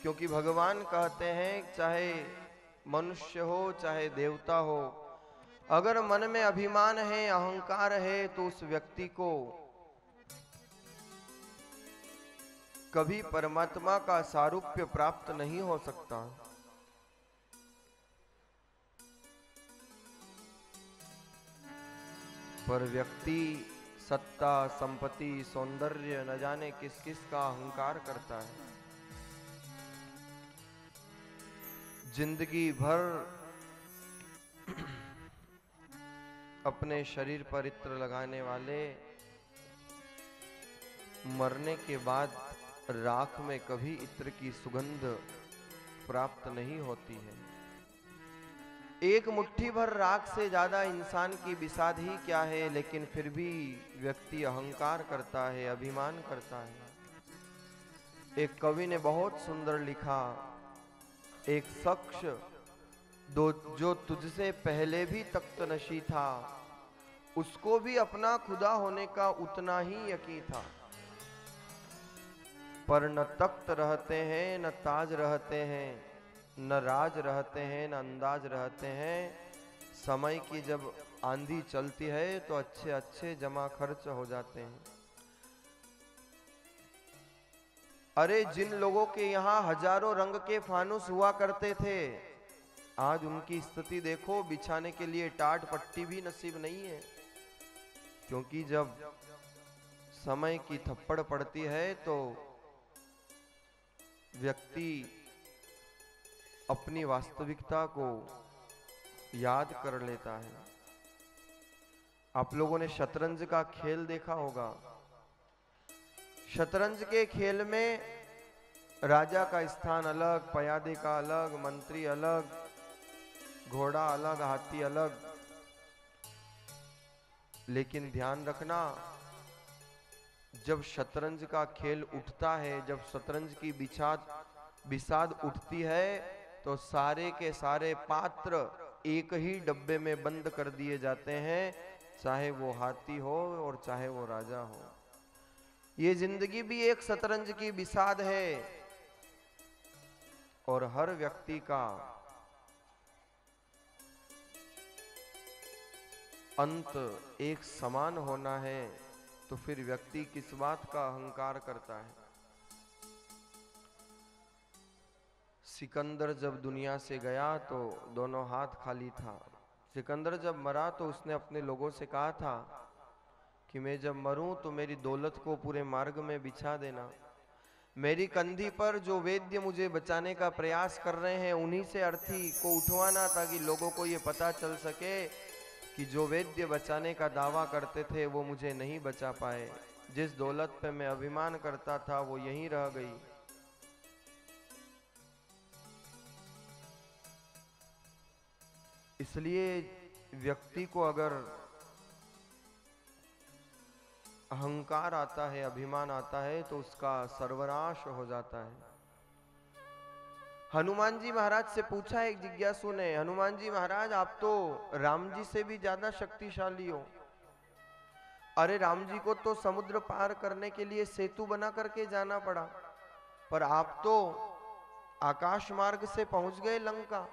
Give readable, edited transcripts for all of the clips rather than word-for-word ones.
क्योंकि भगवान कहते हैं चाहे मनुष्य हो चाहे देवता हो, अगर मन में अभिमान है, अहंकार है, तो उस व्यक्ति को कभी परमात्मा का सारूप्य प्राप्त नहीं हो सकता। पर व्यक्ति सत्ता, संपत्ति, सौंदर्य न जाने किस किस का अहंकार करता है। जिंदगी भर अपने शरीर पर इत्र लगाने वाले मरने के बाद राख में कभी इत्र की सुगंध प्राप्त नहीं होती है। एक मुट्ठी भर राख से ज्यादा इंसान की विषाद ही क्या है, लेकिन फिर भी व्यक्ति अहंकार करता है, अभिमान करता है। एक कवि ने बहुत सुंदर लिखा, एक शख्स जो तुझसे पहले भी तख्त नशी था, उसको भी अपना खुदा होने का उतना ही यकीन था। पर न तख्त रहते हैं, न ताज रहते हैं, न राज रहते हैं, न अंदाज रहते हैं। समय की जब आंधी चलती है तो अच्छे अच्छे जमा खर्च हो जाते हैं। अरे जिन लोगों के यहाँ हजारों रंग के फानुस हुआ करते थे, आज उनकी स्थिति देखो, बिछाने के लिए टाट पट्टी भी नसीब नहीं है। क्योंकि जब समय की थप्पड़ पड़ती है तो व्यक्ति अपनी वास्तविकता को याद कर लेता है। आप लोगों ने शतरंज का खेल देखा होगा। शतरंज के खेल में राजा का स्थान अलग, पयादे का अलग, मंत्री अलग, घोड़ा अलग, हाथी अलग। लेकिन ध्यान रखना, जब शतरंज का खेल उठता है, जब शतरंज की बिसाद उठती है, तो सारे के सारे पात्र एक ही डब्बे में बंद कर दिए जाते हैं, चाहे वो हाथी हो और चाहे वो राजा हो। ये जिंदगी भी एक शतरंज की बिसाद है और हर व्यक्ति का अंत एक समान होना है। तो फिर व्यक्ति किस बात का अहंकार करता है। सिकंदर जब दुनिया से गया तो दोनों हाथ खाली था। सिकंदर जब मरा तो उसने अपने लोगों से कहा था कि मैं जब मरूं तो मेरी दौलत को पूरे मार्ग में बिछा देना। मेरी कंधी पर जो वैद्य मुझे बचाने का प्रयास कर रहे हैं, उन्हीं से अर्थी को उठवाना, ताकि लोगों को ये पता चल सके कि जो वैद्य बचाने का दावा करते थे वो मुझे नहीं बचा पाए। जिस दौलत पे मैं अभिमान करता था वो यहीं रह गई। इसलिए व्यक्ति को अगर अहंकार आता है, अभिमान आता है, तो उसका सर्वनाश हो जाता है। हनुमान जी महाराज से पूछा एक जिज्ञासु ने, हनुमान जी महाराज आप तो राम जी से भी ज्यादा शक्तिशाली हो। अरे राम जी को तो समुद्र पार करने के लिए सेतु बना करके जाना पड़ा, पर आप तो आकाश मार्ग से पहुंच गए लंका।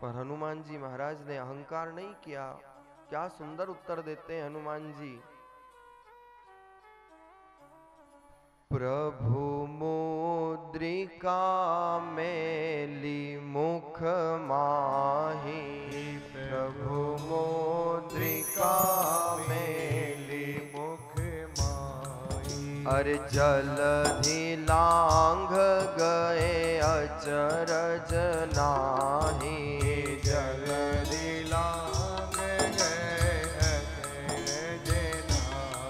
पर हनुमान जी महाराज ने अहंकार नहीं किया। क्या सुंदर उत्तर देते हैं हनुमान जी। प्रभु मुद्रिका मेली मुख माही, प्रभु मुद्रिका मेली मुख माही। अरे जलधि लांघ गए अचरज नाही, जलधि लांघ गए अचरज नाही।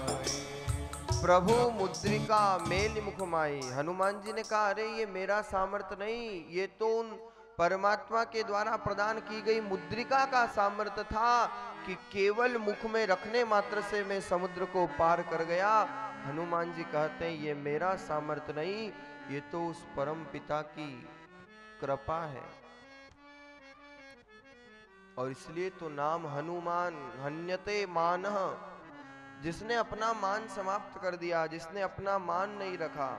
प्रभु मुद्रिका मेल मुख माई। हनुमान जी ने कहा अरे ये मेरा सामर्थ्य नहीं, ये तो उन परमात्मा के द्वारा प्रदान की गई मुद्रिका का सामर्थ्य था कि केवल मुख में रखने मात्र से मैं समुद्र को पार कर गया। हनुमान जी कहते हैं ये मेरा सामर्थ्य नहीं, ये तो उस परम पिता की कृपा है। और इसलिए तो नाम हनुमान, हन्यते मानः, जिसने अपना मान समाप्त कर दिया, जिसने अपना मान नहीं रखा।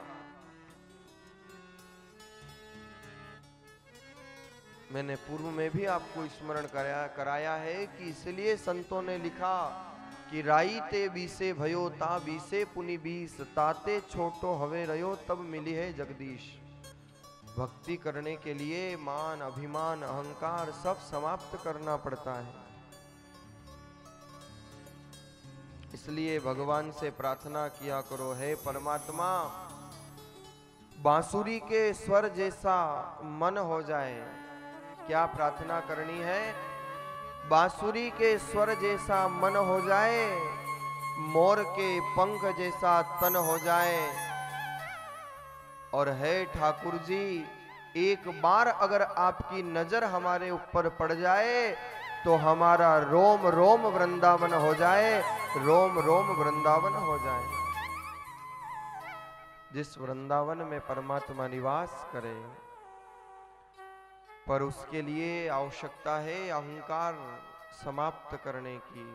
मैंने पूर्व में भी आपको स्मरण कराया है कि इसलिए संतों ने लिखा कि राई ते बीसे भयो ता बीसे पुनि बीस ताते छोटो हवे रयो तब मिली है जगदीश। भक्ति करने के लिए मान अभिमान अहंकार सब समाप्त करना पड़ता है। इसलिए भगवान से प्रार्थना किया करो, हे परमात्मा बांसुरी के स्वर जैसा मन हो जाए। क्या प्रार्थना करनी है? बांसुरी के स्वर जैसा मन हो जाए, मोर के पंख जैसा तन हो जाए। और है ठाकुर जी, एक बार अगर आपकी नजर हमारे ऊपर पड़ जाए तो हमारा रोम रोम वृंदावन हो जाए, रोम रोम वृंदावन हो जाए। जिस वृंदावन में परमात्मा निवास करे, पर उसके लिए आवश्यकता है अहंकार समाप्त करने की।